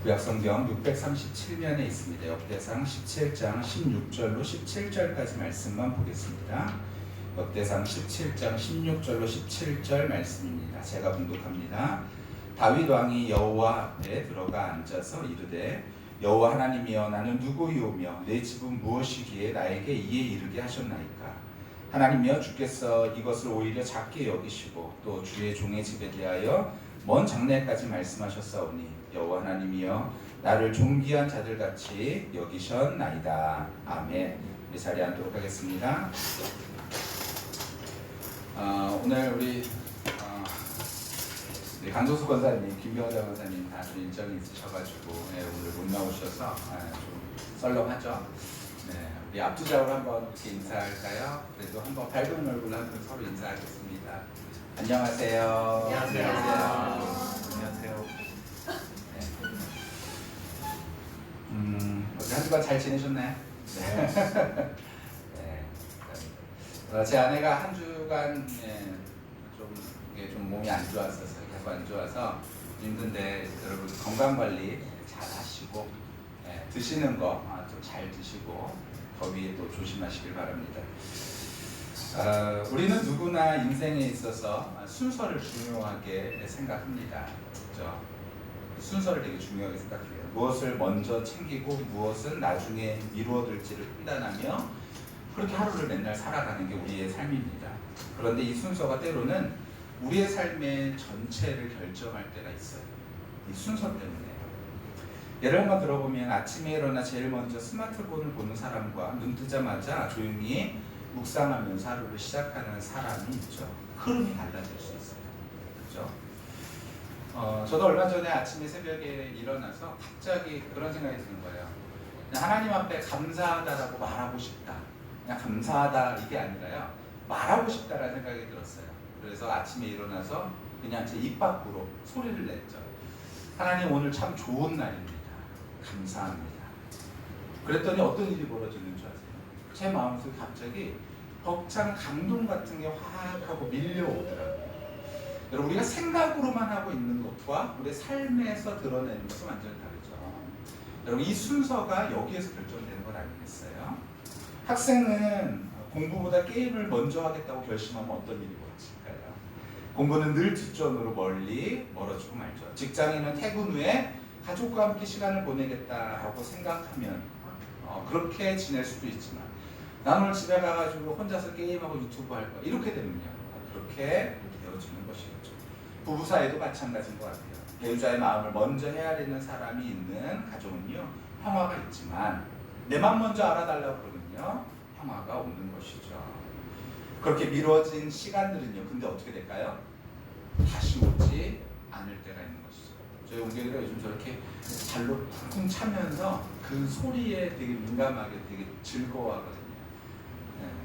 구약성경 637면에 있습니다. 역대상 17장 16절로 17절까지 말씀만 보겠습니다. 역대상 17장 16절로 17절 말씀입니다. 제가 봉독합니다. 다윗 왕이 여호와 앞에 들어가 앉아서 이르되 여호와 하나님이여 나는 누구이오며 내 집은 무엇이기에 나에게 이에 이르게 하셨나이까. 하나님이여 주께서 이것을 오히려 작게 여기시고 또 주의 종의 집에 대하여 먼 장래까지 말씀하셨사오니 여호와 하나님이여 나를 존귀한 자들같이 여기셨나이다. 아멘. 우리 자리에 앉도록 하겠습니다. 오늘 우리 강도수 권사님, 김병자 권사님 다 좀 일정이 있으셔가지고 오늘 못 나오셔서 좀 썰렁하죠. 우리 앞주작으로 한번 이렇게 인사할까요? 그래도 한번 밝은 얼굴로 한번 서로 인사하겠습니다. 안녕하세요. 안녕하세요. 안녕하세요. 어제 한 주간 잘 지내셨나요? 네. 제 아내가 한 주간 좀 몸이 안 좋았어서 계속 안 좋아서 힘든데 여러분 건강 관리 잘 하시고 드시는 거 좀 잘 드시고 더위에 또 조심하시길 바랍니다. 우리는 누구나 인생에 있어서 순서를 중요하게 생각합니다. 그렇죠? 순서를 되게 중요하게 생각해요. 무엇을 먼저 챙기고 무엇은 나중에 미루어둘지를 판단하며 그렇게 하루를 맨날 살아가는 게 우리의 삶입니다. 그런데 이 순서가 때로는 우리의 삶의 전체를 결정할 때가 있어요. 이 순서 때문에요. 예를 한번 들어보면 아침에 일어나 제일 먼저 스마트폰을 보는 사람과 눈 뜨자마자 조용히 묵상하면서 하루를 시작하는 사람이 있죠. 흐름이 달라질 수 있어요. 그렇죠? 저도 얼마 전에 아침에 새벽에 일어나서 갑자기 그런 생각이 드는 거예요. 그냥 하나님 앞에 감사하다라고 말하고 싶다. 그냥 감사하다 이게 아니라요. 말하고 싶다라는 생각이 들었어요. 그래서 아침에 일어나서 그냥 제 입 밖으로 소리를 냈죠. 하나님 오늘 참 좋은 날입니다. 감사합니다. 그랬더니 어떤 일이 벌어지는 줄 아세요? 제 마음속에 갑자기 벅찬 감동 같은 게 확 하고 밀려오더라고요. 여러분 우리가 생각으로만 하고 있는 것과 우리의 삶에서 드러내는 것은 완전히 다르죠. 여러분 이 순서가 여기에서 결정되는 건 아니겠어요? 학생은 공부보다 게임을 먼저 하겠다고 결심하면 어떤 일이 벌어질까요? 공부는 늘 뒷전으로 멀어지고 말죠. 직장인은 퇴근 후에 가족과 함께 시간을 보내겠다라고 생각하면 그렇게 지낼 수도 있지만 난 오늘 집에 가가지고 혼자서 게임하고 유튜브 할 거야 이렇게 되면요 그렇게 되어지는 것이겠죠. 부부 사이도 마찬가지인 것 같아요. 배우자의 마음을 먼저 헤아리는 사람이 있는 가정은요 평화가 있지만 내 맘 먼저 알아달라고 그러면요 평화가 없는 것이죠. 그렇게 미뤄진 시간들은요 근데 어떻게 될까요? 다시 오지 않을 때가 있는 것이죠. 저희 옹교이가 요즘 저렇게 발로 쿵쿵 차면서 그 소리에 되게 민감하게 되게 즐거워하거든요.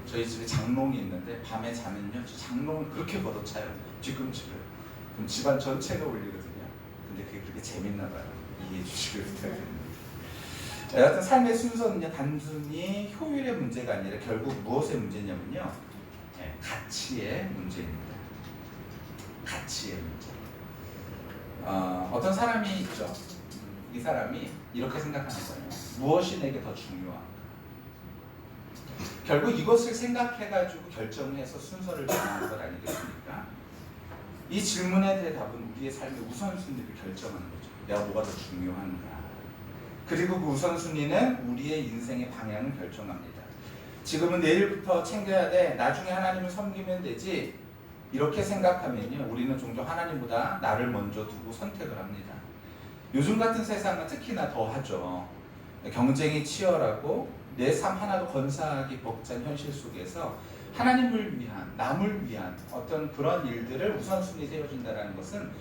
저희 집에 장롱이 있는데 밤에 자면요 장롱을 그렇게 걷어차요. 뒤꿈치를. 그럼 집안 전체가 울리거든요. 근데 그게 그렇게 재밌나 봐요. 이해해 주시길 부탁드립니다. 여하튼 삶의 순서는요 단순히 효율의 문제가 아니라 결국 무엇의 문제냐면요 가치의 문제입니다. 가치의 문제. 어떤 사람이 있죠. 이 사람이 이렇게 생각하는 거예요. 무엇이 내게 더 중요한가? 결국 이것을 생각해가지고 결정해서 순서를 정하는 것 아니겠습니까? 이 질문의 대답은 우리의 삶의 우선순위를 결정하는 거죠. 내가 뭐가 더 중요한가? 그리고 그 우선순위는 우리의 인생의 방향을 결정합니다. 지금은 내일부터 챙겨야 돼. 나중에 하나님을 섬기면 되지. 이렇게 생각하면요 우리는 종종 하나님보다 나를 먼저 두고 선택을 합니다. 요즘 같은 세상은 특히나 더 하죠. 경쟁이 치열하고 내 삶 하나도 건사하기 벅찬 현실 속에서 하나님을 위한 남을 위한 어떤 그런 일들을 우선순위 세워준다는 것은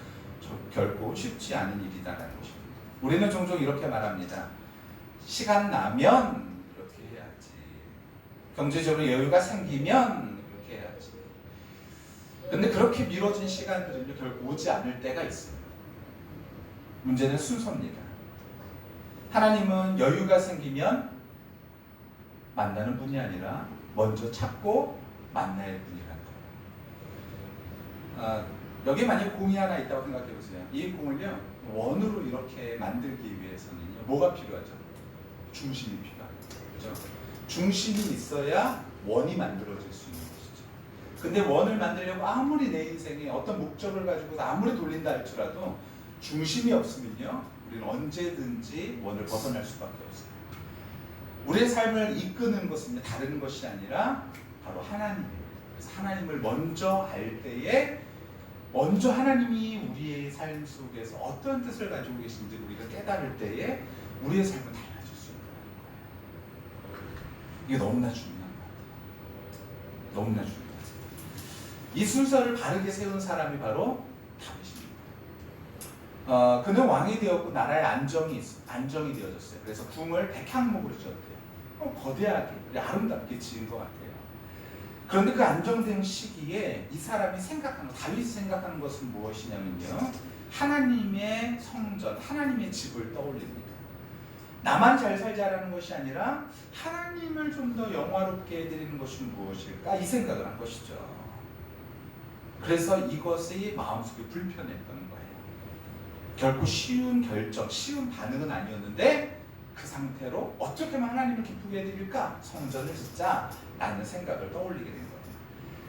결코 쉽지 않은 일이다라는 것입니다. 우리는 종종 이렇게 말합니다. 시간 나면 이렇게 해야지. 경제적으로 여유가 생기면 이렇게 해야지. 근데 그렇게 미뤄진 시간들은 결국 오지 않을 때가 있어요. 문제는 순서입니다. 하나님은 여유가 생기면 만나는 분이 아니라 먼저 찾고 만날 분이라는 거예요. 여기 만약에 공이 하나 있다고 생각해 보세요. 이 공을요 원으로 이렇게 만들기 위해서는요, 뭐가 필요하죠? 중심이 필요하죠. 그렇죠? 중심이 있어야 원이 만들어질 수 있는 것이죠. 근데 원을 만들려고 아무리 내 인생에 어떤 목적을 가지고 아무리 돌린다 할지라도 중심이 없으면요, 우리는 언제든지 원을 벗어날 수밖에 없어요. 우리의 삶을 이끄는 것은 다른 것이 아니라 바로 하나님이에요. 그래서 하나님을 먼저 알 때에 먼저 하나님이 우리의 삶 속에서 어떤 뜻을 가지고 계신지 우리가 깨달을 때에 우리의 삶은 달라질 수 있는 거예요. 이게 너무나 중요한 것 같아요. 너무나 중요한 것 같아요. 이 순서를 바르게 세운 사람이 바로 다윗입니다. 그는 왕이 되었고 나라의 안정이 되어졌어요. 그래서 궁을 백향목으로 지었대요. 거대하게 아름답게 지은 것 같아요. 그런데 그 안정된 시기에 이 사람이 다윗이 생각하는 것은 무엇이냐면요, 하나님의 성전, 하나님의 집을 떠올립니다. 나만 잘 살자라는 것이 아니라 하나님을 좀 더 영화롭게 해드리는 것이 무엇일까, 이 생각을 한 것이죠. 그래서 이것이 마음속에 불편했던 거예요. 결코 쉬운 결정, 쉬운 반응은 아니었는데 그 상태로 어떻게 하면 하나님을 기쁘게 해드릴까? 성전을 짓자라는 생각을 떠올리게 된 거예요.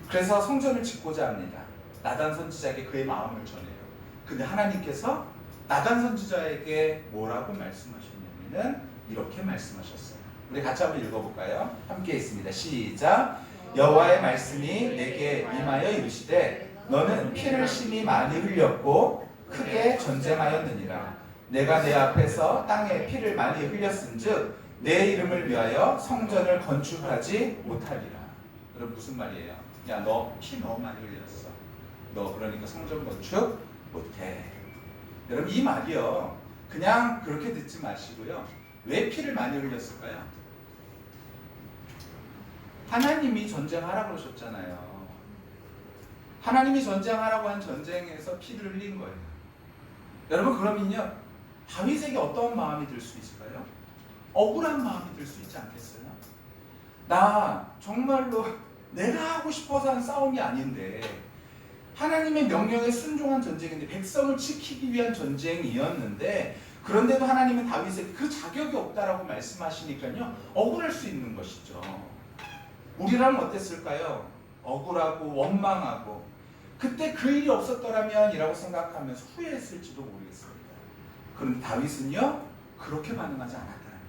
그래서 성전을 짓고자 합니다. 나단 선지자에게 그의 마음을 전해요. 근데 하나님께서 나단 선지자에게 뭐라고 말씀하셨냐면은 이렇게 말씀하셨어요. 우리 같이 한번 읽어볼까요? 함께 있습니다. 시작. 여호와의 말씀이 내게 임하여 이르시되 너는 피를 심히 많이 흘렸고 크게 전쟁하였느니라. 내가 내 앞에서 땅에 피를 많이 흘렸은즉 내 이름을 위하여 성전을 건축하지 못하리라. 여러분 무슨 말이에요? 야, 너 피 너무 많이 흘렸어. 너 그러니까 성전 건축 못해. 여러분 이 말이요, 그냥 그렇게 듣지 마시고요. 왜 피를 많이 흘렸을까요? 하나님이 전쟁하라고 그러셨잖아요. 하나님이 전쟁하라고 한 전쟁에서 피를 흘린 거예요. 여러분 그러면요, 다윗에게 어떤 마음이 들 수 있을까요? 억울한 마음이 들 수 있지 않겠어요? 나 정말로 내가 하고 싶어서 한 싸움이 아닌데, 하나님의 명령에 순종한 전쟁인데, 백성을 지키기 위한 전쟁이었는데, 그런데도 하나님은 다윗에게 그 자격이 없다라고 말씀하시니까요, 억울할 수 있는 것이죠. 우리라면 어땠을까요? 억울하고 원망하고, 그때 그 일이 없었더라면 이라고 생각하면서 후회했을지도 모르겠습니다. 그런데 다윗은요, 그렇게 반응하지 않았다는 거예요.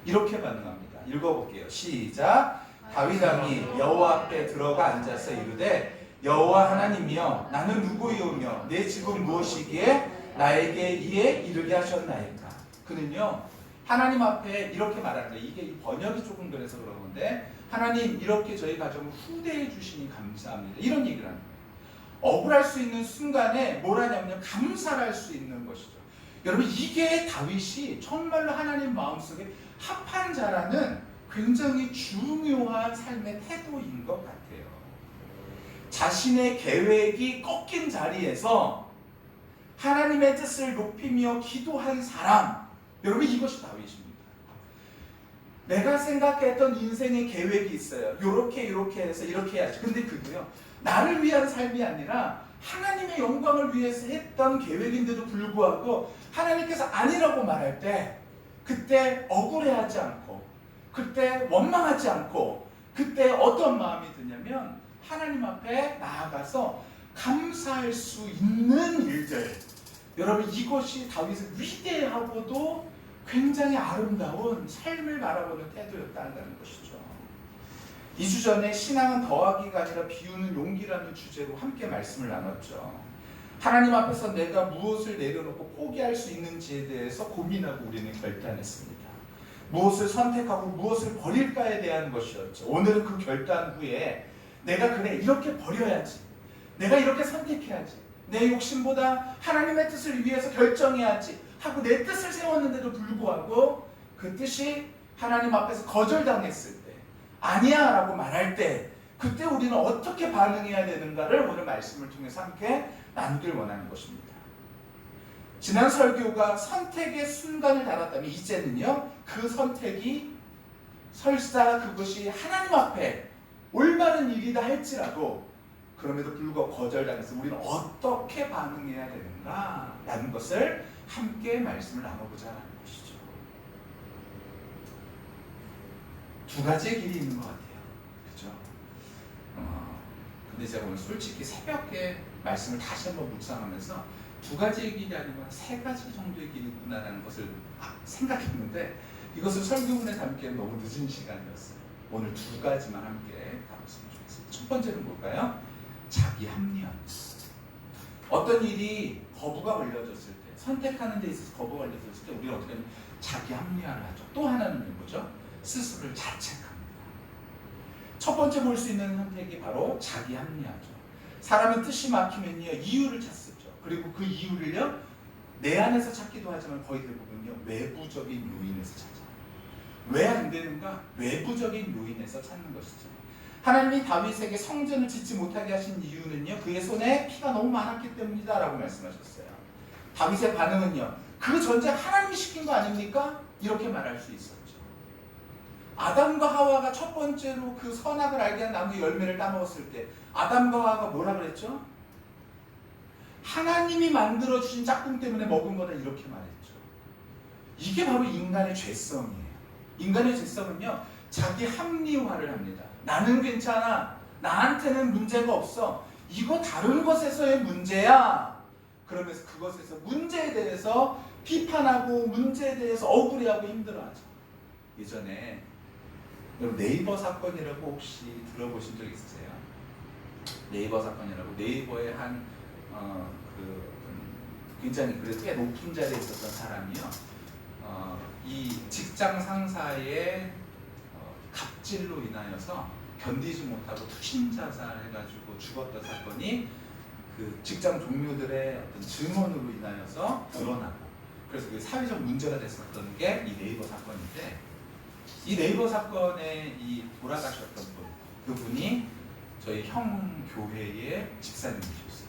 이렇게 반응합니다. 읽어볼게요. 시작. 다윗 왕이 여호와 앞에 들어가 앉아서 이르되 여호와 하나님이여, 나는 누구이오며 내 집은 무엇이기에 나에게 이에 이르게 하셨나이까. 그는요, 하나님 앞에 이렇게 말하는 거예요. 이게 이 번역이 조금 그래서 그런 건데, 하나님 이렇게 저희 가정을 후대해 주시니 감사합니다, 이런 얘기를 하는 거예요. 억울할 수 있는 순간에 뭘 하냐면요, 감사를 할 수 있는 것이죠. 여러분 이게 다윗이 정말로 하나님 마음속에 합한 자라는 굉장히 중요한 삶의 태도인 것 같아요. 자신의 계획이 꺾인 자리에서 하나님의 뜻을 높이며 기도한 사람, 여러분 이것이 다윗입니다. 내가 생각했던 인생의 계획이 있어요. 요렇게 해서 이렇게 해야지. 근데 그게요, 나를 위한 삶이 아니라 하나님의 영광을 위해서 했던 계획인데도 불구하고 하나님께서 아니라고 말할 때, 그때 억울해하지 않고, 그때 원망하지 않고, 그때 어떤 마음이 드냐면 하나님 앞에 나아가서 감사할 수 있는 일들. 여러분 이것이 다윗의 위대하고도 굉장히 아름다운 삶을 바라보는 태도였다는 것이죠. 2주 전에 신앙은 더하기가 아니라 비우는 용기라는 주제로 함께 말씀을 나눴죠. 하나님 앞에서 내가 무엇을 내려놓고 포기할 수 있는지에 대해서 고민하고 우리는 결단했습니다. 무엇을 선택하고 무엇을 버릴까에 대한 것이었죠. 오늘은 그 결단 후에 내가 그래 이렇게 버려야지, 내가 이렇게 선택해야지, 내 욕심보다 하나님의 뜻을 위해서 결정해야지 하고 내 뜻을 세웠는데도 불구하고 그 뜻이 하나님 앞에서 거절당했을 때, 아니야 라고 말할 때, 그때 우리는 어떻게 반응해야 되는가를 오늘 말씀을 통해서 함께 나누길 원하는 것입니다. 지난 설교가 선택의 순간을 다뤘다면 이제는요, 그 선택이 설사 그것이 하나님 앞에 올바른 일이다 할지라도 그럼에도 불구하고 거절당해서 우리는 어떻게 반응해야 되는가라는 것을 함께 말씀을 나눠보자 하는 것이죠. 두 가지의 길이 있는 것 같아요. 그죠? 근데 제가 오늘 솔직히 새벽에 말씀을 다시 한번 묵상하면서 두 가지의 길이 아니면 세 가지 정도의 길이 있구나라는 것을 생각했는데 이것을 설교문에 담기에는 너무 늦은 시간이었어요. 오늘 두 가지만 함께 다뤘으면 좋겠습니다. 첫 번째는 뭘까요? 자기 합리화. 어떤 일이 거부가 걸려졌을 때, 선택하는 데 있어서 거부가 걸려졌을 때 우리가 어떻게 하면 자기 합리화를 하죠. 또 하나는 뭐죠? 스스로를 자책합니다. 첫 번째 볼 수 있는 선택이 바로 자기 합리화죠. 사람은 뜻이 막히면요 이유를 찾습죠. 그리고 그 이유를요 내 안에서 찾기도 하지만 거의 대부분요 외부적인 요인에서 찾아요. 왜 안 되는가? 외부적인 요인에서 찾는 것이죠. 하나님이 다윗에게 성전을 짓지 못하게 하신 이유는요 그의 손에 피가 너무 많았기 때문이다 라고 말씀하셨어요. 다윗의 반응은요 그 전쟁 하나님이 시킨 거 아닙니까? 이렇게 말할 수 있었죠. 아담과 하와가 첫 번째로 그 선악을 알게 한 나무 열매를 따먹었을 때 아담과 하와가 뭐라 그랬죠? 하나님이 만들어주신 짝꿍 때문에 먹은 거다 이렇게 말했죠. 이게 바로 인간의 죄성이에요. 인간의 죄성은요 자기 합리화를 합니다. 나는 괜찮아. 나한테는 문제가 없어. 이거 다른 것에서의 문제야. 그러면서 그것에서 문제에 대해서 비판하고 문제에 대해서 억울해하고 힘들어하죠. 예전에 네이버 사건이라고 혹시 들어보신 적 있으세요? 네이버 사건이라고 네이버의 굉장히 그래도 꽤 높은 자리에 있었던 사람이요. 이 직장 상사의 갑질로 인하여서 견디지 못하고 투신 자살해가지고 죽었던 사건이 그 직장 동료들의 어떤 증언으로 인하여서 드러나고 그래서 그 사회적 문제가 됐었던 게 이 네이버 사건인데 이 네이버 사건에 이 돌아가셨던 분 그분이 저희 형 교회의 집사님이셨어요.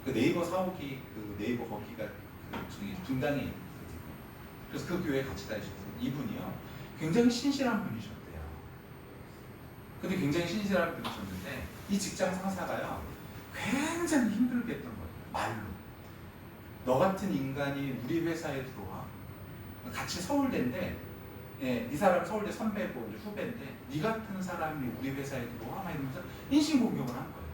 그 네이버 사옥이 그 네이버 거기가 그 저기 분당에 있거든요. 그래서 그 교회에 같이 다니셨어요. 이분이요 굉장히 신실한 분이셨대요. 근데 굉장히 신실한 분이셨는데 이 직장 상사가요 굉장히 힘들게 했던 거예요. 말로 너 같은 인간이 우리 회사에 들어와 같이 서울대인데 이 사람 서울대 선배고 후배인데 네 같은 사람이 우리 회사에 들어와 막 이러면서 인신공격을 한 거예요.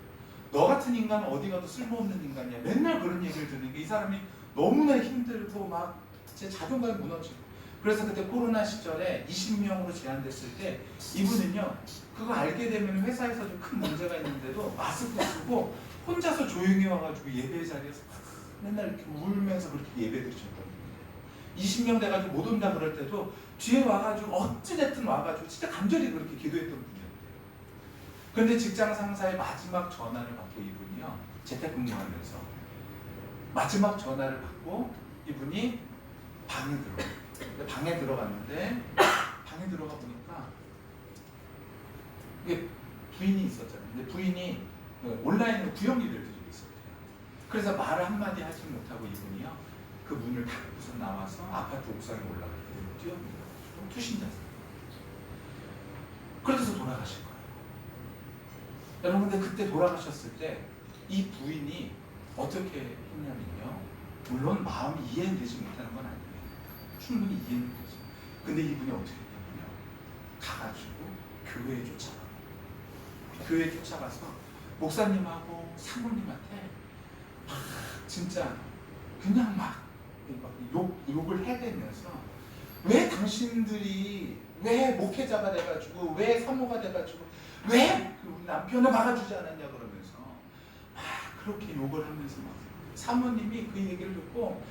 너 같은 인간은 어디 가도 쓸모없는 인간이야. 맨날 그런 얘기를 듣는 게 이 사람이 너무나 힘들고 막 제 자존감이 무너지고 그래서 그때 코로나 시절에 20명으로 제한됐을 때 이분은요 그거 알게 되면 회사에서 좀 큰 문제가 있는데도 마스크 쓰고 혼자서 조용히 와가지고 예배 자리에서 맨날 이렇게 울면서 그렇게 예배 드리셨거든요. 20명 돼가지고 못 온다 그럴 때도 뒤에 와가지고 어찌됐든 와가지고 진짜 간절히 그렇게 기도했던 분이었대요. 그런데 직장 상사의 마지막 전화를 받고 이분이요 재택근무하면서 마지막 전화를 받고 이분이 방에 들어갔는데 방에 들어가 보니까 이게 부인이 있었잖아요. 근데 부인이 온라인으로 구역일을 드리고 있었대요. 그래서 말을 한마디 하지 못하고 이분이요 그 문을 닫고서 나와서 아파트 옥상에 올라갔더니 뛰어내려가지고 투신자서 그래서 돌아가신 거예요. 여러분 근데 그때 돌아가셨을 때 이 부인이 어떻게 했냐면요 물론 마음이 이해는 되지 못하는 건 아니에요. 충분히 이해는 되죠. 근데 이분이 어떻게 했냐면요 가가지고 교회에 쫓아가고 교회에 쫓아가서 목사님하고 사모님한테 막 진짜 그냥 막 욕을 해대면서 왜 당신들이 왜 목회자가 돼가지고 왜 사모가 돼가지고 왜 남편을 막아주지 않았냐 그러면서 막 그렇게 욕을 하면서 막 사모님이 그 얘기를 듣고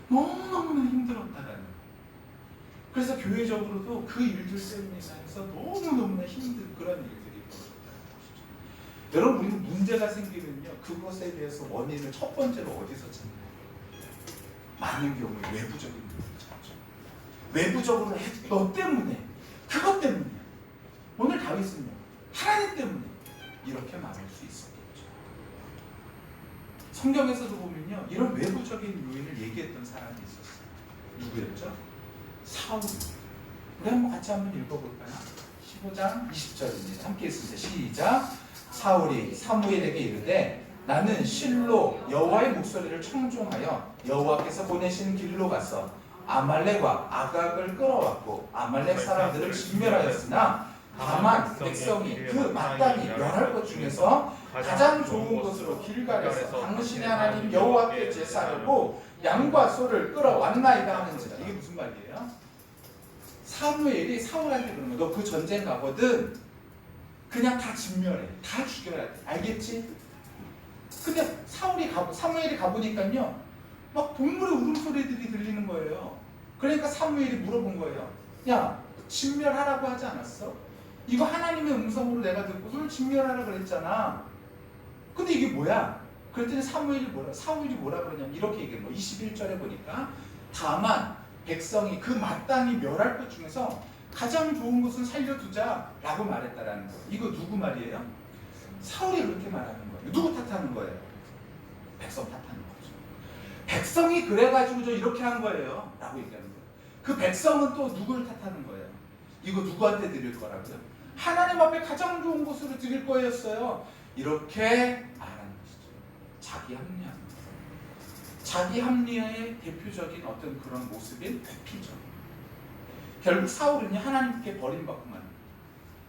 너무너무나 힘들었다라는 거예요. 그래서 교회적으로도 그 일들 때문에 인해서 너무너무나 힘든 그런 일들이 벌어졌다는 것이죠. 여러분 우리는 문제가 생기면요 그것에 대해서 원인을 첫 번째로 어디서 찾나요? 많은 경우에 외부적인 문제를 찾죠. 외부적으로 너 때문에 그것 때문에 오늘 다윗은요 하나님 때문에 이렇게 말할 수 있었겠죠. 성경에서도 보면요 이런 외부적인 요인을 얘기했던 사람이 있었어요. 누구였죠? 사울. 우리 한번 같이 한번 읽어볼까요? 15장 20절입니다. 함께 읽습니다. 시작. 사울이 사무엘에게 이르되 나는 실로 여호와의 목소리를 청종하여 여호와께서 보내신 길로 가서 아말렉과 아각을 끌어왔고 아말렉 사람들을 진멸하였으나 다만 백성이 그 마땅히 멸할 것 중에서 가장 좋은 곳으로 길갈에서 당신의 하나님 여호와께 제사하고 양과 소를 끌어왔나이다 하는지라. 이게 무슨 말이에요? 사무엘이 사울한테 그러는 거야. 너 그 전쟁 가거든 그냥 다 진멸해. 다 죽여야 돼. 알겠지? 근데 사무엘이 가보니까요 막 동물의 울음소리들이 들리는 거예요. 그러니까 사무엘이 물어본 거예요. 야, 진멸하라고 하지 않았어? 이거 하나님의 음성으로 내가 듣고 그걸 진멸하라 그랬잖아. 근데 이게 뭐야? 그랬더니 사울이 뭐라 그러냐면 이렇게 얘기해요. 21절에 보니까 다만 백성이 그 마땅히 멸할 것 중에서 가장 좋은 것은 살려두자 라고 말했다라는 거예요. 이거 누구 말이에요? 사울이 그렇게 말하는 거예요. 누구 탓하는 거예요? 백성 탓하는 거죠. 백성이 그래가지고 저 이렇게 한 거예요 라고 얘기하는 거예요. 그 백성은 또 누굴 탓하는 거예요? 이거 누구한테 드릴 거라고요? 하나님 앞에 가장 좋은 곳으로 드릴 거였어요. 이렇게 말하는 것이죠. 자기 합리화. 자기 합리화의 대표적인 어떤 그런 모습인 회피죠. 결국 사울은 하나님께 버림받고만.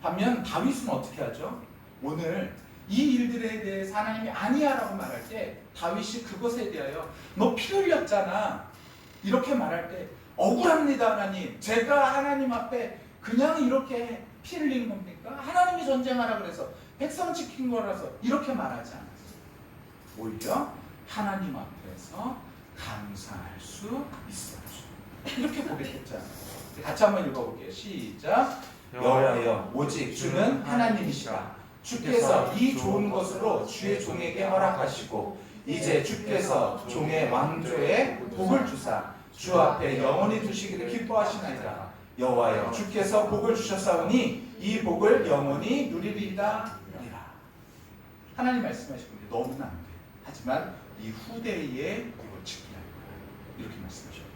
반면 다윗은 어떻게 하죠? 오늘 이 일들에 대해서 하나님이 아니야라고 말할 때 다윗이 그것에 대하여 너 피 흘렸잖아 이렇게 말할 때 억울합니다 하나님. 제가 하나님 앞에 그냥 이렇게 피 흘리는 겁니까? 하나님이 전쟁하라 그래서 백성 지킨 거라서 이렇게 말하지 않았어요. 오히려 하나님 앞에서 감사할 수 있었죠. 이렇게 고백했잖아요. 같이 한번 읽어볼게요. 시작. 여호와여 오직 주는 하나님이시라. 주께서 이 좋은 것으로 주의 종에게 허락하시고 이제 주께서 종의 왕조에 복을 주사 주 앞에 영원히 두시기를 기뻐하시나이다. 여호와여 주께서 복을 주셨사오니 이 복을 영원히 누리리이다. 하나님 말씀하시고 너무나 안 돼. 하지만 이 후대에 이걸 지켜야 할 거야. 이렇게 말씀하셨죠.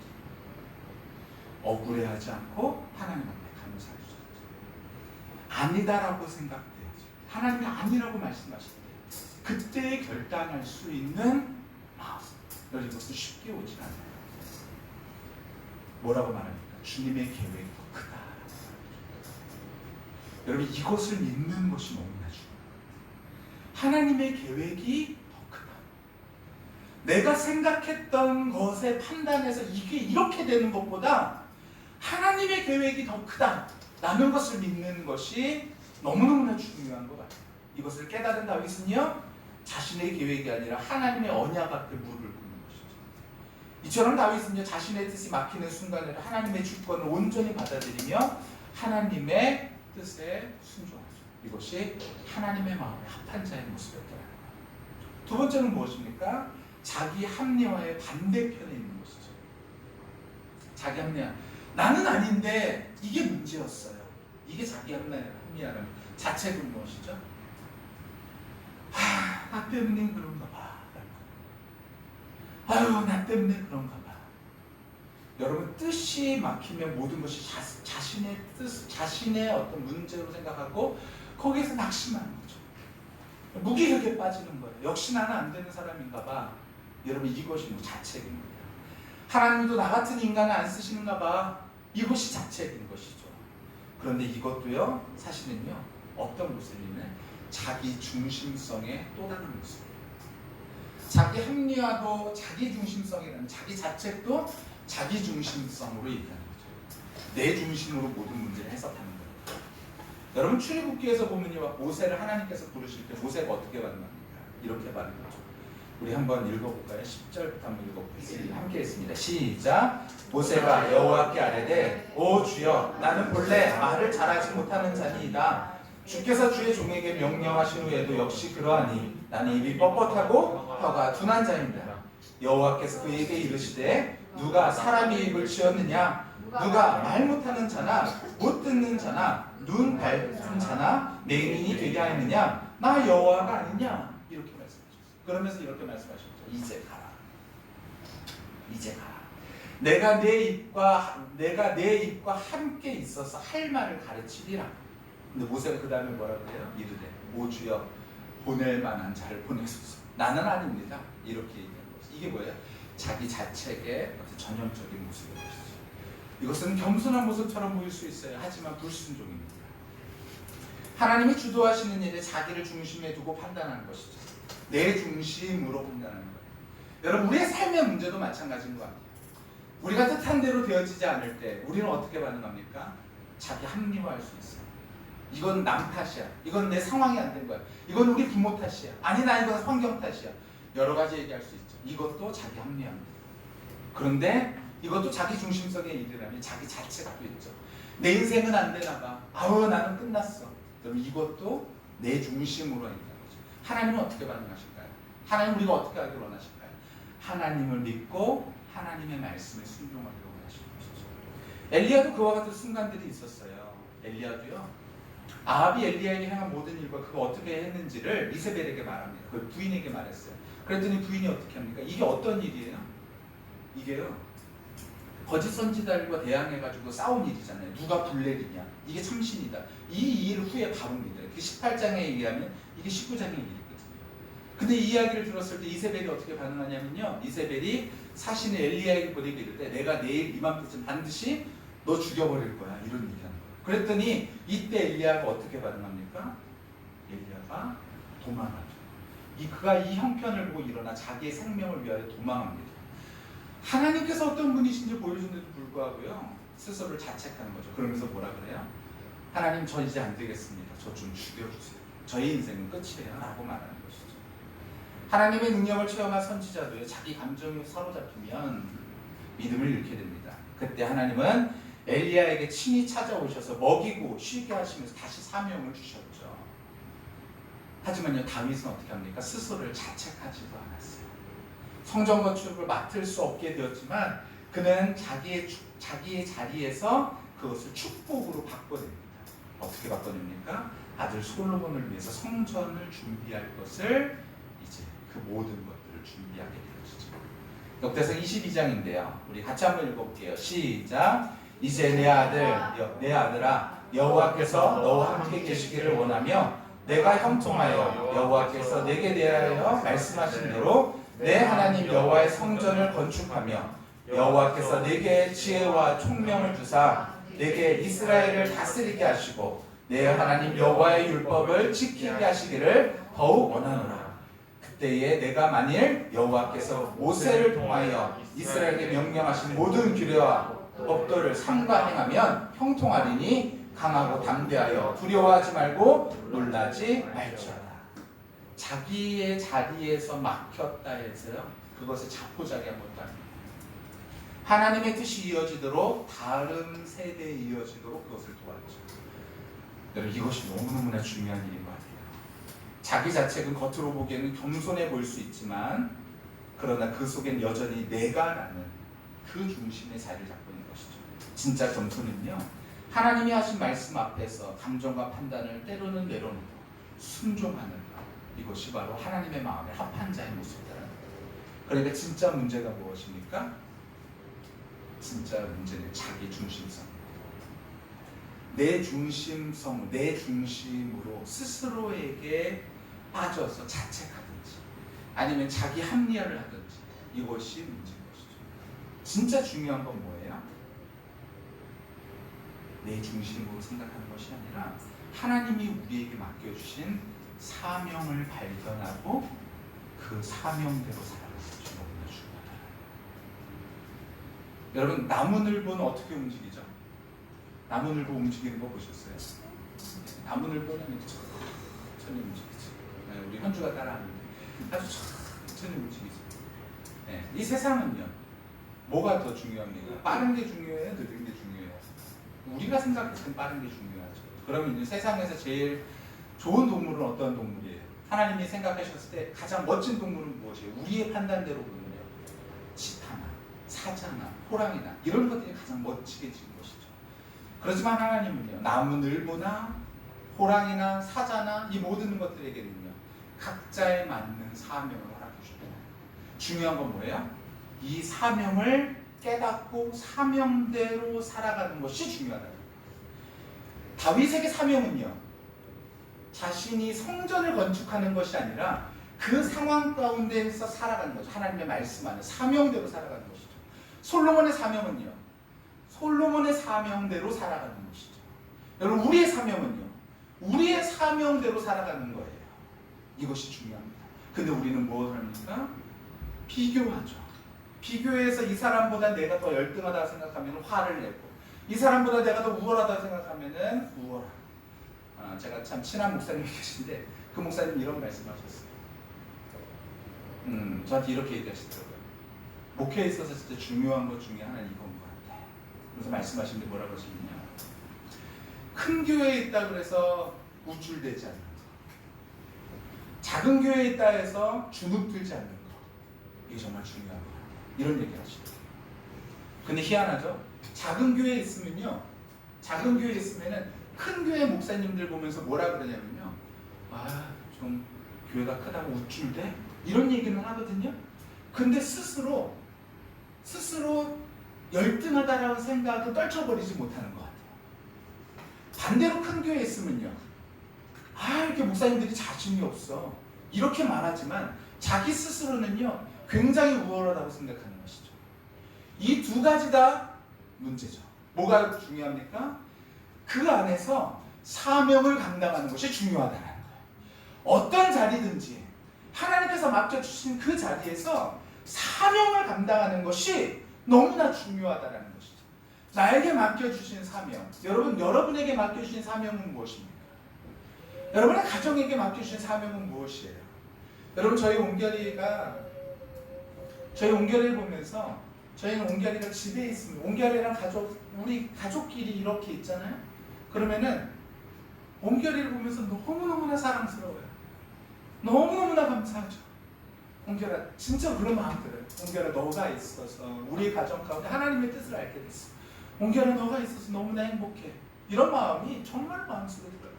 억울해하지 않고 하나님 앞에 감사할 수 있죠. 아니다라고 생각돼야죠. 하나님이 아니라고 말씀하실 때 그때 결단할 수 있는 마음. 여러분 이것도 쉽게 오지 않아요. 뭐라고 말합니까? 주님의 계획이 더 크다. 여러분 이것을 믿는 것이 너무나 중요해요. 하나님의 계획이 더 크다. 내가 생각했던 것에 판단해서 이게 이렇게 되는 것보다 하나님의 계획이 더 크다 라는 것을 믿는 것이 너무너무나 중요한 것 같아요. 이것을 깨달은 다윗은요 자신의 계획이 아니라 하나님의 언약 앞에 무릎을 꿇는 것이죠. 이처럼 다윗은요 자신의 뜻이 막히는 순간에도 하나님의 주권을 온전히 받아들이며 하나님의 뜻에 순종하죠. 이것이 하나님의 마음에 합한 자의 모습이었더라고요. 두 번째는 무엇입니까? 자기 합리화의 반대편에 있는 것이죠. 자기 합리화. 나는 아닌데 이게 문제였어요. 이게 자기 합리화라는 자책은 무엇이죠? 나 때문에 그런가 봐. 아유, 나 때문에 그런가 봐. 여러분 뜻이 막히면 모든 것이 자신의 뜻, 자신의 어떤 문제로 생각하고 거기에서 낙심하는 거죠. 무기력에 빠지는 거예요. 역시 나는 안 되는 사람인가 봐. 여러분 이것이 자책입니다. 하나님도 나 같은 인간을 안 쓰시는가 봐. 이것이 자책인 것이죠. 그런데 이것도요 사실은요 어떤 모습이냐면 자기 중심성의 또 다른 모습이에요. 자기 합리화도 자기 중심성이라는 자기 자책도 자기 중심성으로 얘기하는 거죠. 내 중심으로 모든 문제를 해석하는 거예요. 여러분 출애굽기에서 보면요 모세를 하나님께서 부르실 때 모세가 어떻게 반응합니까? 이렇게 반응하죠. 우리 한번 읽어볼까요? 10절부터 한번 읽어보겠습니다. 함께 했습니다. 시작. 모세가 여호와께 아뢰되 오 주여 나는 본래 말을 잘하지 못하는 자니이다. 주께서 주의 종에게 명령하신 후에도 역시 그러하니 나는 입이 뻣뻣하고 혀가 둔한 자입니다. 여호와께서 그에게 이르시되 누가 사람의 입을 지었느냐? 누가 말 못하는 자나 못 듣는 자나 눈 밝은 자나 맹인이 되게 하였느냐? 나 여호와가 아니냐? 이렇게 말씀하셨어요. 그러면서 이렇게 말씀하셨죠. 이제 가라. 이제 가라. 내가 내 입과 함께 있어서 할 말을 가르치리라. 근데 모세가 그 다음에 뭐라고 해요? 이르되 오 주여 보낼 만한 자를 보내소서. 나는 아닙니다. 이렇게 얘기하는 것이. 이게 뭐예요? 자기 자책의 어떤 전형적인 모습인 것이죠. 이것은 겸손한 모습처럼 보일 수 있어요. 하지만 불순종입니다. 하나님이 주도하시는 일에 자기를 중심에 두고 판단하는 것이죠. 내 중심으로 판단하는 거예요. 여러분, 우리의 삶의 문제도 마찬가지인 것 같아요. 우리가 뜻한 대로 되어지지 않을 때 우리는 어떻게 반응합니까? 자기 합리화할 수 있어요. 이건 남 탓이야. 이건 내 상황이 안 된 거야. 이건 우리 부모 탓이야. 아니다, 이건 환경 탓이야. 여러 가지 얘기할 수 있죠. 이것도 자기 합리화입니다. 그런데 이것도 자기 중심성의 일이라면 자기 자체가 또 있죠. 내 인생은 안 되나 봐. 아우, 나는 끝났어. 그럼 이것도 내 중심으로 있다는 거죠. 하나님은 어떻게 반응하실까요? 하나님 우리가 어떻게 하기를 원하실까요? 하나님을 믿고 하나님의 말씀에 순종하기를 원하시는 것이죠. 엘리야도 그와 같은 순간들이 있었어요. 엘리야도요. 아합이 엘리야에게 행한 모든 일과 그가 어떻게 했는지를 이세벨에게 말합니다. 그 부인에게 말했어요. 그랬더니 부인이 어떻게 합니까? 이게 어떤 일이에요? 이게요, 거짓 선지자들과 대항해가지고 싸운 일이잖아요. 누가 블레리냐? 이게 참신이다. 이 일 후에 바로입니다. 그 18장에 얘기하면 이게 19장의 일이거든요. 근데 이 이야기를 들었을 때 이세벨이 어떻게 반응하냐면요, 이세벨이 사신을 엘리야에게 보내게 이르되 내가 내일 이맘때쯤 반드시 너 죽여버릴 거야, 이런 얘기하는 거예요. 그랬더니 이때 엘리야가 어떻게 반응합니까? 엘리야가 도망하죠. 그가 이 형편을 보고 일어나 자기의 생명을 위하여 도망합니다. 하나님께서 어떤 분이신지 보여주는데도 불구하고요, 스스로를 자책하는 거죠. 그러면서 뭐라 그래요? 하나님, 저 이제 안 되겠습니다. 저 좀 죽여주세요. 저희 인생은 끝이에요. 라고 말하는 것이죠. 하나님의 능력을 체험한 선지자도요, 자기 감정에 사로잡히면 믿음을 잃게 됩니다. 그때 하나님은 엘리야에게 친히 찾아오셔서 먹이고 쉬게 하시면서 다시 사명을 주셨죠. 하지만요, 다윗은 어떻게 합니까? 스스로를 자책하지도 않았어요. 성전 건축을 맡을 수 없게 되었지만 그는 자기의 자리에서 그것을 축복으로 바꿔냅니다. 어떻게 바꿔냅니까? 아들 솔로몬을 위해서 성전을 준비할 것을, 이제 그 모든 것들을 준비하게 되어지죠. 역대상 22장인데요. 우리 같이 한번 읽어볼게요. 시작. 이제 내 아들아, 여호와께서 너와 함께 계시기를 원하며 내가 형통하여 여호와께서 내게 대하여 말씀하신 대로 내 하나님 여호와의 성전을 건축하며 여호와께서 내게 지혜와 총명을 주사 내게 이스라엘을 다스리게 하시고 내 하나님 여호와의 율법을 지키게 하시기를 더욱 원하노라. 그때에 내가 만일 여호와께서 모세를 통하여 이스라엘에게 명령하신 모든 규례와 법도를 삼가 행하면 형통하리니 강하고 담대하여 두려워하지 말고 놀라지 말지어다. 자기의 자리에서 막혔다 해서요, 그것을 자포자기한 것도 아닙니다. 하나님의 뜻이 이어지도록 다른 세대에 이어지도록 그것을 도왔죠. 여러분, 이것이 너무너무나 중요한 일인 것 같아요. 자기 자책은 겉으로 보기에는 겸손해 보일 수 있지만 그러나 그 속엔 여전히 내가라는 그 중심의 자리를 잡고 있는 것이죠. 진짜 겸손은요, 하나님이 하신 말씀 앞에서 감정과 판단을 때로는 내려놓고 순종하는 것, 이것이 바로 하나님의 마음에 합한 자의 모습이라는 거예요. 그러니까 진짜 문제가 무엇입니까? 진짜 문제는 자기 중심성. 내 중심성, 내 중심으로 스스로에게 빠져서 자책하든지 아니면 자기 합리화를 하든지, 이것이 문제인 것이죠. 진짜 중요한 건 뭐예요? 내 중심으로 생각하는 것이 아니라 하나님이 우리에게 맡겨주신 사명을 발견하고 그 사명대로 살아가는 것이 너무나 중요하다. 여러분, 나무늘보는 어떻게 움직이죠? 나무늘보 움직이는 거 보셨어요? 나무늘보는 이렇게 천천히 움직이죠. 네, 우리 현주가 따라하는데 아주 천천히 움직이죠. 네, 이 세상은요, 뭐가 더 중요합니까? 빠른 게 중요해요? 느린 게 중요해요? 우리가 생각했을 땐 빠른 게 중요하죠. 그러면 이제 세상에서 제일 좋은 동물은 어떤 동물이에요? 하나님이 생각하셨을 때 가장 멋진 동물은 무엇이에요? 우리의 판단대로 보면요, 치타나 사자나 호랑이나 이런 것들이 가장 멋지게 지은 것이죠. 그렇지만 하나님은요, 나무늘보나 호랑이나 사자나 이 모든 것들에게는요, 각자에 맞는 사명을 허락해주셨잖아요. 중요한 건 뭐예요? 이 사명을 깨닫고 사명대로 살아가는 것이 중요하다. 다윗에게 사명은요, 자신이 성전을 건축하는 것이 아니라 그 상황 가운데에서 살아가는 거죠. 하나님의 말씀 안에 사명대로 살아가는 것이죠. 솔로몬의 사명은요, 솔로몬의 사명대로 살아가는 것이죠. 여러분, 우리의 사명은요, 우리의 사명대로 살아가는 거예요. 이것이 중요합니다. 근데 우리는 무엇을 합니까? 비교하죠. 비교해서 이 사람보다 내가 더 열등하다 생각하면 화를 내고, 이 사람보다 내가 더 우월하다 생각하면 우월하고. 제가 참 친한 목사님이 계신데 그 목사님 이런 말씀하셨어요. 저한테 이렇게 얘기하시더라고요. 목회에 있어서 진짜 중요한 것 중에 하나는 이건 것 같아. 그래서 말씀하시는데 뭐라고 하시냐면, 큰 교회에 있다 그래서 우쭐대지 않는 거, 작은 교회에 있다 해서 주눅들지 않는 거, 이게 정말 중요한 거 같아. 이런 얘기를 하시더라고요. 근데 희한하죠? 작은 교회에 있으면요, 작은 교회에 있으면은 큰 교회 목사님들 보면서 뭐라 그러냐면요, 좀 교회가 크다고 우쭐대? 이런 얘기는 하거든요. 근데 스스로 열등하다라고 생각을 떨쳐버리지 못하는 것 같아요. 반대로 큰 교회에 있으면요, 이렇게 목사님들이 자신이 없어, 이렇게 말하지만 자기 스스로는요 굉장히 우월하다고 생각하는 것이죠. 이 두 가지 다 문제죠. 뭐가 중요합니까? 그 안에서 사명을 감당하는 것이 중요하다는 거예요. 어떤 자리든지 하나님께서 맡겨주신 그 자리에서 사명을 감당하는 것이 너무나 중요하다는 것이죠. 나에게 맡겨주신 사명, 여러분에게 맡겨주신 사명은 무엇입니까? 여러분의 가정에게 맡겨주신 사명은 무엇이에요? 여러분, 저희 옹결이를 보면서, 저희는 옹결이가 집에 있습니다. 옹결이랑 우리 가족끼리 이렇게 있잖아요. 그러면은 옹결이를 보면서 너무너무나 사랑스러워요. 너무너무나 감사하죠. 옹결아, 진짜 그런 마음 들어요. 옹결아, 너가 있어서 우리 가정 가운데 하나님의 뜻을 알게 됐어. 옹결아, 너가 있어서 너무나 행복해. 이런 마음이 정말 마음속에 들어요.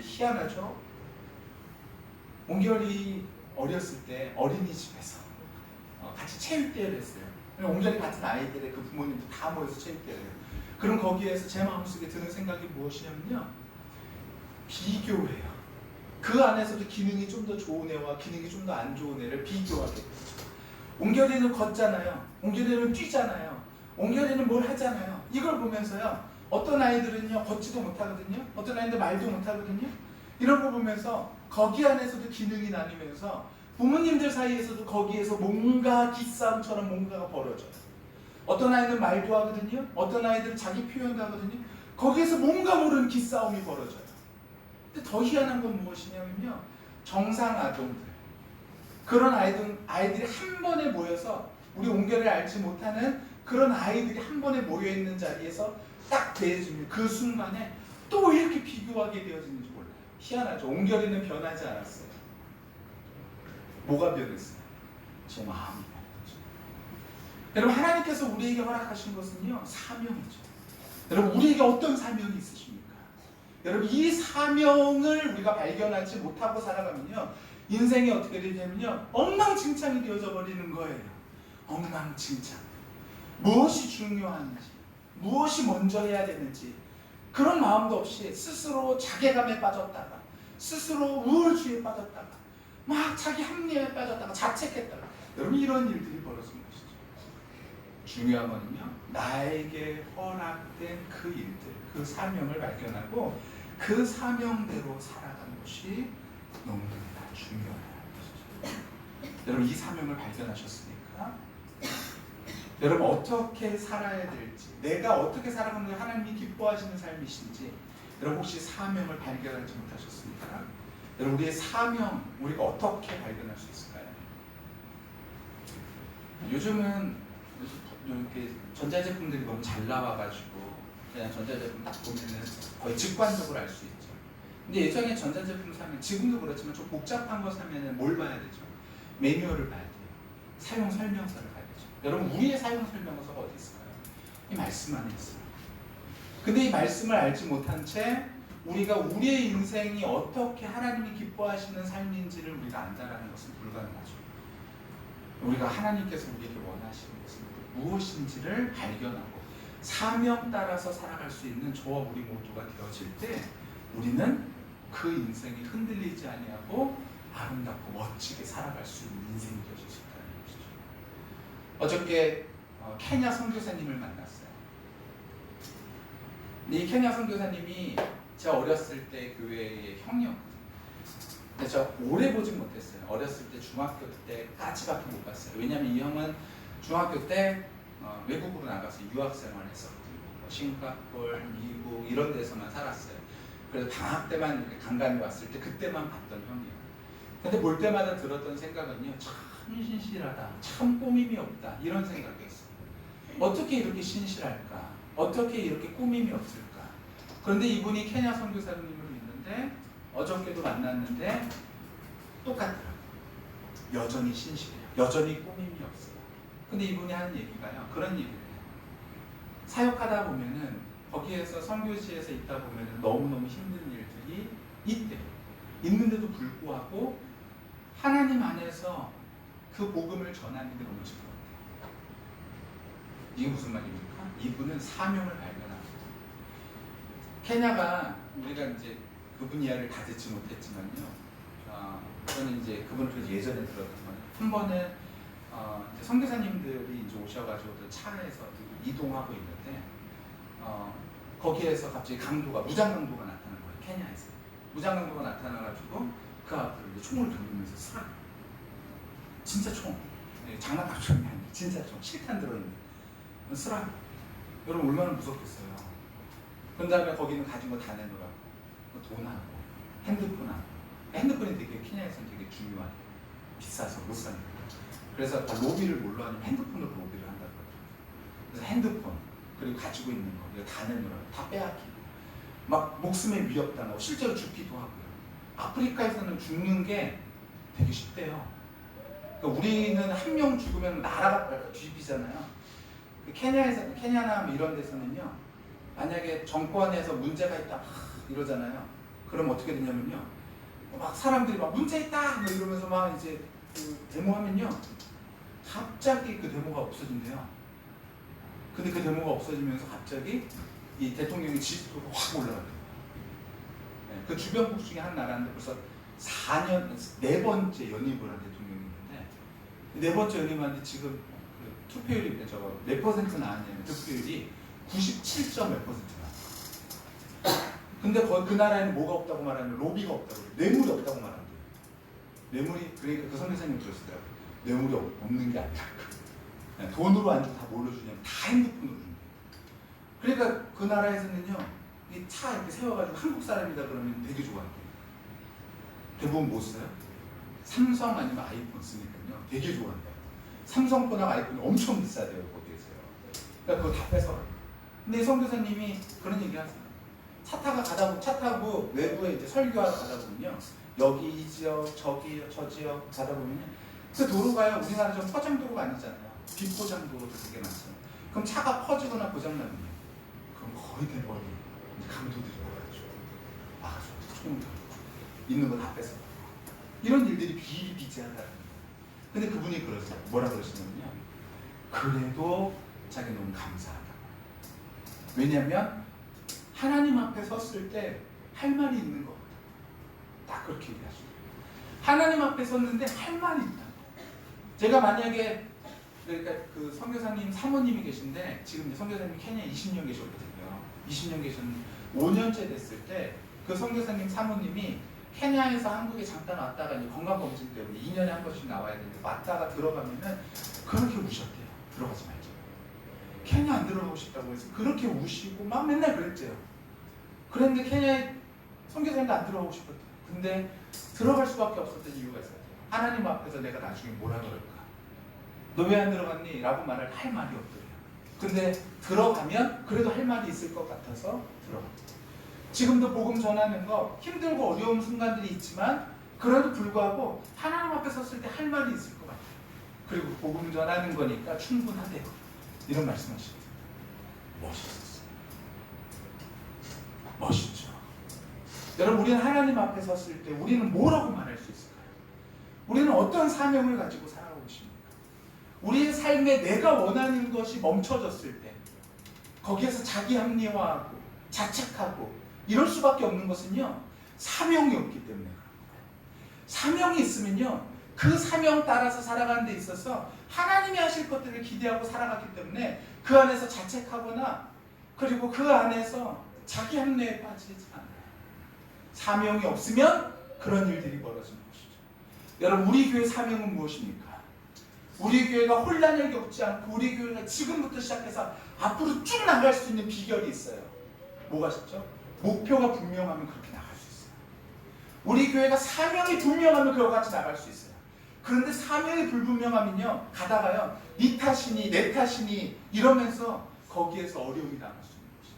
희한하죠? 옹결이 어렸을 때 어린이집에서 같이 체육대회를 했어요. 옹결이 같은 아이들의 그 부모님들 다 모여서 체육대회를 해요. 그럼 거기에서 제 마음속에 드는 생각이 무엇이냐면요, 비교해요. 그 안에서도 기능이 좀 더 좋은 애와 기능이 좀 더 안 좋은 애를 비교하게 되죠. 옹결이는 걷잖아요. 옹결이는 뛰잖아요. 옹결이는 뭘 하잖아요. 이걸 보면서요, 어떤 아이들은요 걷지도 못하거든요. 어떤 아이들 말도 못하거든요. 이런 거 보면서 거기 안에서도 기능이 나뉘면서 부모님들 사이에서도 거기에서 뭔가 기싸움처럼 뭔가가 벌어져요. 어떤 아이들은 말도 하거든요. 어떤 아이들은 자기 표현도 하거든요. 거기에서 뭔가 모르는 기싸움이 벌어져요. 근데 더 희한한 건 무엇이냐면요, 정상 아동들, 그런 아이들이 한 번에 모여서 우리 옹결을 알지 못하는 그런 아이들이 한 번에 모여 있는 자리에서 딱 대해지면 그 순간에 또 이렇게 비교하게 되어지는지 몰라요. 희한하죠. 옹결이는 변하지 않았어요. 뭐가 변했어요? 제 마음이 변했죠. 여러분, 하나님께서 우리에게 허락하신 것은요, 사명이죠. 여러분, 우리에게 어떤 사명이 있으십니까? 여러분, 이 사명을 우리가 발견하지 못하고 살아가면요, 인생이 어떻게 되냐면요, 엉망진창이 되어져 버리는 거예요. 엉망진창. 무엇이 중요한지, 무엇이 먼저 해야 되는지 그런 마음도 없이 스스로 자괴감에 빠졌다가, 스스로 우울주의에 빠졌다가, 막 자기 합리화에 빠졌다가, 자책했다가, 여러분, 이런 일들이 벌어진 것이죠. 중요한 거는요, 나에게 허락된 그 일들, 그 사명을 발견하고 그 사명대로 살아가는 것이 너무나 중요하다는 것이죠. 여러분, 이 사명을 발견하셨습니까? 여러분, 어떻게 살아야 될지, 내가 어떻게 살아가면 하나님이 기뻐하시는 삶이신지, 여러분 혹시 사명을 발견하지 못하셨습니까? 여러분, 우리의 사명, 우리가 어떻게 발견할 수 있을까요? 요즘은 이렇게 전자제품들이 너무 잘 나와가지고 그냥 전자제품 딱 보면은 거의 직관적으로 알 수 있죠. 근데 예전에 전자제품 사면, 지금도 그렇지만 좀 복잡한 거 사면은 뭘 봐야 되죠? 매뉴얼을 봐야 돼요. 사용 설명서를 봐야 되죠. 여러분, 우리의 사용 설명서가 어디 있을까요? 이 말씀 안에 있어요. 근데 이 말씀을 알지 못한 채 우리가 우리의 인생이 어떻게 하나님이 기뻐하시는 삶인지를 우리가 안다라는 것은 불가능하죠. 우리가 하나님께서 우리에게 원하시는 것은 무엇인지를 발견하고 사명 따라서 살아갈 수 있는 저와 우리 모두가 되어질 때 우리는 그 인생이 흔들리지 아니하고 아름답고 멋지게 살아갈 수 있는 인생이 되실 수 있다는 것이죠. 어저께 케냐 선교사님을 만났어요. 이 케냐 선교사님이 제가 어렸을 때 교회의 형이었거든요. 근데 제가 오래 보진 못했어요. 어렸을 때 중학교 때까지밖에 못 봤어요. 왜냐하면 이 형은 중학교 때 외국으로 나가서 유학생활을 했었거든요. 싱가포르, 미국 이런 데서만 살았어요. 그래서 방학 때만 간간히 왔을 때 그때만 봤던 형이에요. 근데 볼 때마다 들었던 생각은요, 참 신실하다, 참 꾸밈이 없다, 이런 생각이었어요. 어떻게 이렇게 신실할까? 어떻게 이렇게 꾸밈이 없을까? 그런데 이분이 케냐 선교사님을 믿는데 어저께도 만났는데 똑같더라고요. 여전히 신실해요. 여전히 꾸밈이 없어요. 근데 이분이 하는 얘기가요, 그런 얘기를 해요. 사역하다 보면은 거기에서 선교지에서 있다 보면은 너무너무 힘든 일들이 있대요. 있는데도 불구하고 하나님 안에서 그 복음을 전하는 게 너무 즐거워요. 이게 무슨 말입니까? 이분은 사명을 발견합니다. 케냐가 우리가 이제 그분 이야기를 다 듣지 못했지만요. 저는 이제 그분을 예전에 들었던 거는 한 번은 이제 선교사님들이 이제 오셔가지고 차에서 이동하고 있는데 거기에서 갑자기 무장 강도가 나타난 거예요. 케냐에서 무장 강도가 나타나가지고 그 앞으로 이제 총을 던지면서 쏴. 진짜 총. 장난감 총이 아니에요. 진짜 총. 실탄 들어있는. 쏴. 여러분 얼마나 무섭겠어요. 그 다음에 거기는 가진 거 다 내놓으라고. 돈하고 핸드폰하고. 핸드폰이 되게 케냐에서는 되게 중요하대요. 비싸서 못 사는 거예요. 그래서 다 로비를 뭘로 하냐면 핸드폰으로 로비를 한다고 하더라고요. 그래서 핸드폰 그리고 가지고 있는 거 이거 다 내놓으라고. 다 빼앗기고 막 목숨에 위협당하고 실제로 죽기도 하고요. 아프리카에서는 죽는 게 되게 쉽대요. 그러니까 우리는 한 명 죽으면 나라가 뒤집히잖아요. 케냐나 뭐 이런 데서는요, 만약에 정권에서 문제가 있다 막 이러잖아요. 그럼 어떻게 되냐면요, 막 사람들이 막 문제 있다 뭐 이러면서 막 이제 그 데모하면요, 갑자기 그 데모가 없어진대요. 근데 그 데모가 없어지면서 갑자기 이 대통령의 지지도가 확 올라가요. 그 주변국 중에 한 나라인데 벌써 4년, 4번째 연임을 한 대통령이 있는데 4번째 연임하는데 지금 그 투표율이 몇 퍼센트 나왔냐면 득표율이 97점 몇 퍼센트 나왔어요. 근데 그 나라에는 뭐가 없다고 말하면 로비가 없다고 그래요. 뇌물이 없다고 말한대요. 뇌물이, 그러니까 그 선교사님 들었어요. 뇌물이 없는 게 아니라 돈으로 안 주고 다 뭘로 주냐면 다 핸드폰으로 준대요. 그러니까 그 나라에서는요, 이 차 이렇게 세워가지고 한국 사람이다 그러면 되게 좋아한대요. 대부분 뭐 써요? 삼성 아니면 아이폰 쓰니까요. 되게 좋아한대요. 삼성폰하고 아이폰이 엄청 비싸대요, 거기에서요. 그러니까 그거 다 뺏어가요. 근데 선교사님이 그런 얘기 하세요. 차 타고 외부에 이제 설교하러 가다 보면요, 여기 이 지역, 저기 저 지역 가다 보면요, 그 도로가요, 우리나라처럼 포장도로가 아니잖아요. 비포장도로도 되게 많잖아요. 그럼 차가 퍼지거나 고장나면요, 그럼 거의 대부분 강도들이 와가지고 총을 들고 있는 거 다 뺏어. 이런 일들이 비일비재하다는 거예요. 근데 그분이 그러세요. 뭐라 그러시냐면요, 그래도 자기 너무 감사하다. 왜냐면 하나님 앞에 섰을 때 할 말이 있는 것 같다. 딱 그렇게 얘기하시죠. 하나님 앞에 섰는데 할 말이 있다. 제가 만약에 그러니까 그 선교사님 사모님이 계신데 지금 선교사님이 케냐에 20년 계셨거든요. 20년 계셨는데 5년째 됐을 때 그 선교사님 사모님이 케냐에서 한국에 잠깐 왔다가 이제 건강검진 때문에 2년에 한 번씩 나와야 되는데 왔다가 들어가면은 그렇게 우셨대요. 들어가지 말자. 케냐 안 들어가고 싶다고 해서 그렇게 우시고 막 맨날 그랬대요. 그런데 케냐에 선교사님도 안 들어가고 싶었대요. 근데 들어갈 수밖에 없었던 이유가 있었대요. 하나님 앞에서 내가 나중에 뭐라 그럴까? 너 왜 안 들어갔니? 라고 말할 할 말이 없더래요. 근데 들어가면 그래도 할 말이 있을 것 같아서 들어갔대요. 지금도 복음 전하는 거 힘들고 어려운 순간들이 있지만 그래도 불구하고 하나님 앞에 섰을 때 할 말이 있을 것 같아요. 그리고 복음 전하는 거니까 충분하대요. 이런 말씀하시거든요. 멋있었어요. 멋있죠. 여러분, 우리는 하나님 앞에 섰을 때 우리는 뭐라고 말할 수 있을까요? 우리는 어떤 사명을 가지고 살아가고 있습니까? 우리의 삶에 내가 원하는 것이 멈춰졌을 때 거기에서 자기 합리화하고 자책하고 이럴 수밖에 없는 것은요, 사명이 없기 때문에 그런 거예요. 사명이 있으면요, 그 사명 따라서 살아가는 데 있어서 하나님이 하실 것들을 기대하고 살아가기 때문에 그 안에서 자책하거나 그리고 그 안에서 자기 합리에 빠지지 않아요. 사명이 없으면 그런 일들이 벌어지는 것이죠. 여러분, 우리 교회 사명은 무엇입니까? 우리 교회가 혼란을 겪지 않고 우리 교회가 지금부터 시작해서 앞으로 쭉 나갈 수 있는 비결이 있어요. 뭐가 있죠? 목표가 분명하면 그렇게 나갈 수 있어요. 우리 교회가 사명이 분명하면 그와 같이 나갈 수 있어요. 그런데 사명이 불분명하면요, 가다가요, 네 탓이니 내 탓이니 이러면서 거기에서 어려움이 나갈 수 있는 것이죠.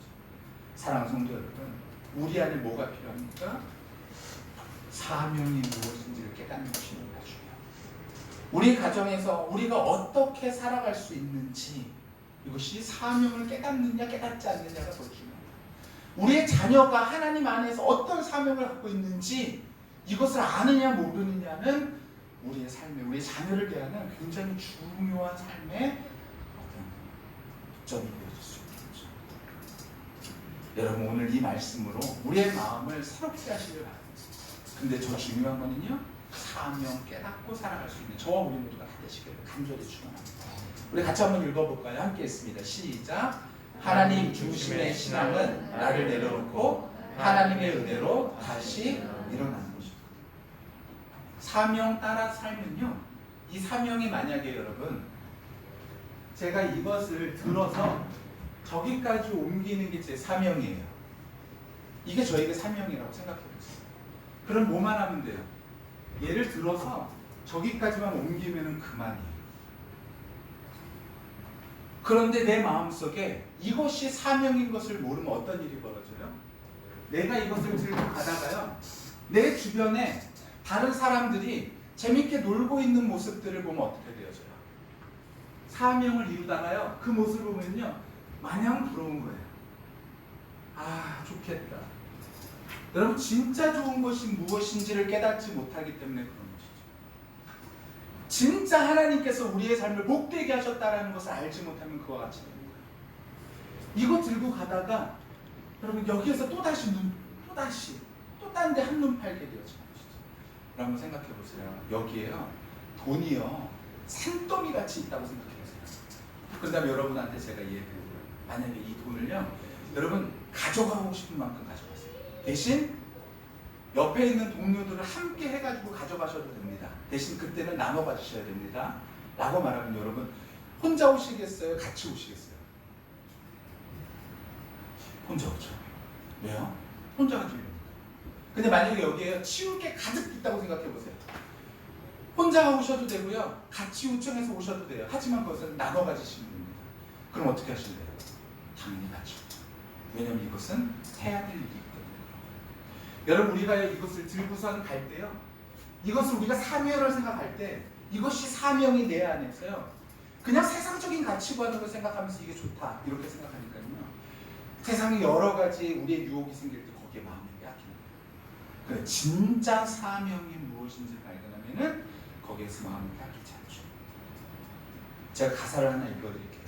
사랑하는 성도 여러분, 우리 안에 뭐가 필요합니까? 사명이 무엇인지를 깨닫는 것이 너무나 중요해요. 우리 가정에서 우리가 어떻게 살아갈 수 있는지, 이것이 사명을 깨닫느냐 깨닫지 않느냐가 더 중요합니다. 우리의 자녀가 하나님 안에서 어떤 사명을 갖고 있는지 이것을 아느냐 모르느냐는 우리의 삶에, 우리의 자녀를 대하는 굉장히 중요한 삶의 어떤 점이 되어질 수 있겠죠. 여러분, 오늘 이 말씀으로 우리의 마음을 새롭게 하시길 바랍니다. 근데 저 중요한 거는요, 사명 깨닫고 살아갈 수 있는 저와 우리 모두가 다 되시기를 간절히 축원합니다. 우리 같이 한번 읽어볼까요? 함께 했습니다. 시작. 하나님 중심의 신앙은 나를 내려놓고 하나님의 은혜로 다시 일어나는 것입니다. 사명 따라 살면요, 이 사명이 만약에 여러분, 제가 이것을 들어서 저기까지 옮기는 게 제 사명이에요. 이게 저에게 사명이라고 생각해보세요. 그럼 뭐만 하면 돼요? 예를 들어서 저기까지만 옮기면 그만이에요. 그런데 내 마음속에 이것이 사명인 것을 모르면 어떤 일이 벌어져요? 내가 이것을 들고 가다가요, 내 주변에 다른 사람들이 재밌게 놀고 있는 모습들을 보면 어떻게 되어져요? 사명을 이루다가요, 그 모습을 보면요, 마냥 부러운 거예요. 아, 좋겠다. 여러분, 진짜 좋은 것이 무엇인지를 깨닫지 못하기 때문에 그런 것이죠. 진짜 하나님께서 우리의 삶을 복되게 하셨다는 것을 알지 못하면 그와 같이 되는 거예요. 이거 들고 가다가 여러분, 여기에서 또다시 또 딴 데 한눈 팔게 되어지는 것이죠. 여러분, 생각해 보세요. 여기에요, 돈이요, 산더미 같이 있다고 생각해 보세요. 그 다음에 여러분한테 제가 얘기해드려요. 만약에 이 돈을요, 여러분 가져가고 싶은 만큼 가져가세요. 대신 옆에 있는 동료들을 함께 해가지고 가져가셔도 됩니다. 대신 그때는 나눠 가지셔야 됩니다. 라고 말하면 여러분, 혼자 오시겠어요? 같이 오시겠어요? 혼자 오죠. 왜요? 혼자 가지고 있는 거예요. 근데 만약에 여기에 치울 게 가득 있다고 생각해 보세요. 혼자 오셔도 되고요, 같이 요청해서 오셔도 돼요. 하지만 그것은 나눠 가지시면 됩니다. 그럼 어떻게 하실래요? 당연히 같이. 왜냐면 이것은 해야 될 일이 있거든요. 여러분, 우리가 이것을 들고선 갈 때요, 이것을 우리가 사명을 생각할 때 이것이 사명이 내 안에서요, 그냥 세상적인 가치관으로 생각하면서 이게 좋다 이렇게 생각하니까요, 세상에 여러 가지 우리의 유혹이 생길 때 거기에 마음이 빼앗기는 거예요. 그래, 진짜 사명이 무엇인지 발견하면은 거기에서 마음이 빼앗기지 않죠. 제가 가사를 하나 읽어드릴게요.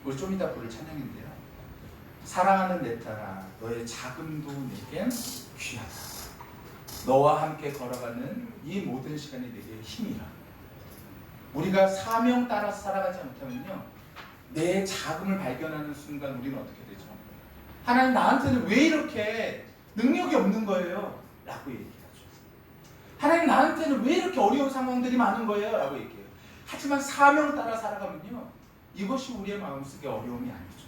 우리 좀 이따 부를 찬양인데요. 사랑하는 내 딸아, 너의 자금도 내겐 귀하다. 너와 함께 걸어가는 이 모든 시간이 내게 힘이라. 우리가 사명 따라서 살아가지 못하면요, 내 자금을 발견하는 순간 우리는 어떻게 되죠? 하나님, 나한테는 왜 이렇게 능력이 없는 거예요? 라고 얘기하죠. 하나님, 나한테는 왜 이렇게 어려운 상황들이 많은 거예요? 라고 얘기해요. 하지만 사명 따라 살아가면요, 이것이 우리의 마음속에 어려움이 아니죠.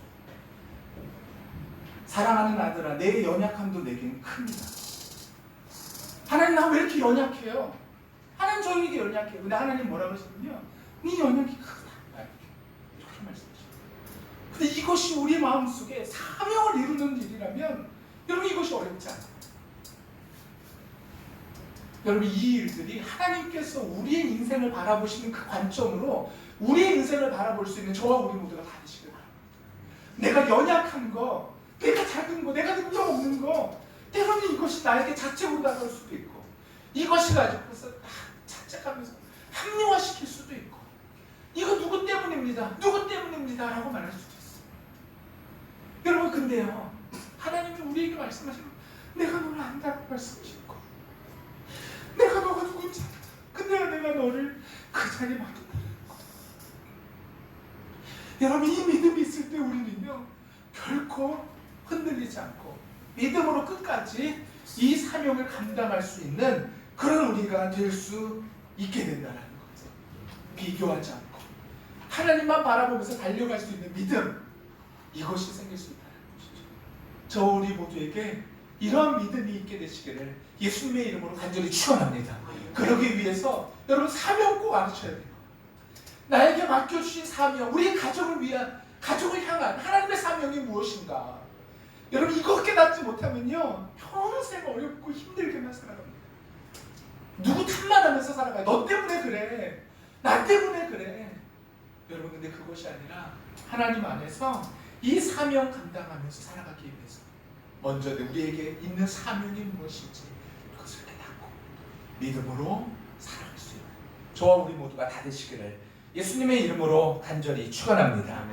사랑하는 아들아, 내 연약함도 내게는 큽니다. 하나님, 나 왜 이렇게 연약해요? 하나님, 저에게 연약해요. 근데 하나님 뭐라고 하시면요, 네 연약이 크다. 이렇게 말씀하시죠. 근데 이것이 우리 마음속에 사명을 이루는 일이라면 여러분, 이것이 어렵지 않아요. 여러분, 이 일들이 하나님께서 우리의 인생을 바라보시는 그 관점으로 우리의 인생을 바라볼 수 있는 저와 우리 모두가 다 되시길 바랍니다. 내가 연약한 거, 내가 작은 거, 내가 능력 없는 거, 때로는 이것이 나에게 자책으로 다가올 수도 있고, 이것이 가지고서 자책하면서 합리화시킬 수도 있고, 이거 누구 때문입니다, 누구 때문입니다 라고 말할 수도 있어요. 여러분, 근데요, 하나님이 우리에게 말씀하시는, 내가 너를 안다고 말씀하시고, 내가 너가 누군지 알아. 근데 내가 너를 그 자리에 맡겼다는 거. 여러분, 이 믿음이 있을 때 우리는요 결코 흔들리지 않고 믿음으로 끝까지 이 사명을 감당할 수 있는 그런 우리가 될 수 있게 된다는 거죠. 비교하지 않고 하나님만 바라보면서 달려갈 수 있는 믿음, 이것이 생길 수 있다는 것이죠. 저 우리 모두에게 이런 믿음이 있게 되시기를 예수님의 이름으로 간절히 축원합니다. 그러기 위해서 여러분 사명 꼭 알으셔야 돼요. 나에게 맡겨주신 사명, 우리 가족을 위한, 가족을 향한 하나님의 사명이 무엇인가? 여러분, 이거 깨닫지 못하면요 평생 어렵고 힘들게만 살아갑니다. 누구 탓만 하면서 살아가요. 너 때문에 그래, 나 때문에 그래. 여러분, 근데 그것이 아니라 하나님 안에서 이 사명 감당하면서 살아가기 위해서 먼저 우리에게 있는 사명이 무엇인지 그것을 깨닫고 믿음으로 살아갈 수 있는 저와 우리 모두가 다 되시기를 예수님의 이름으로 간절히 축원합니다.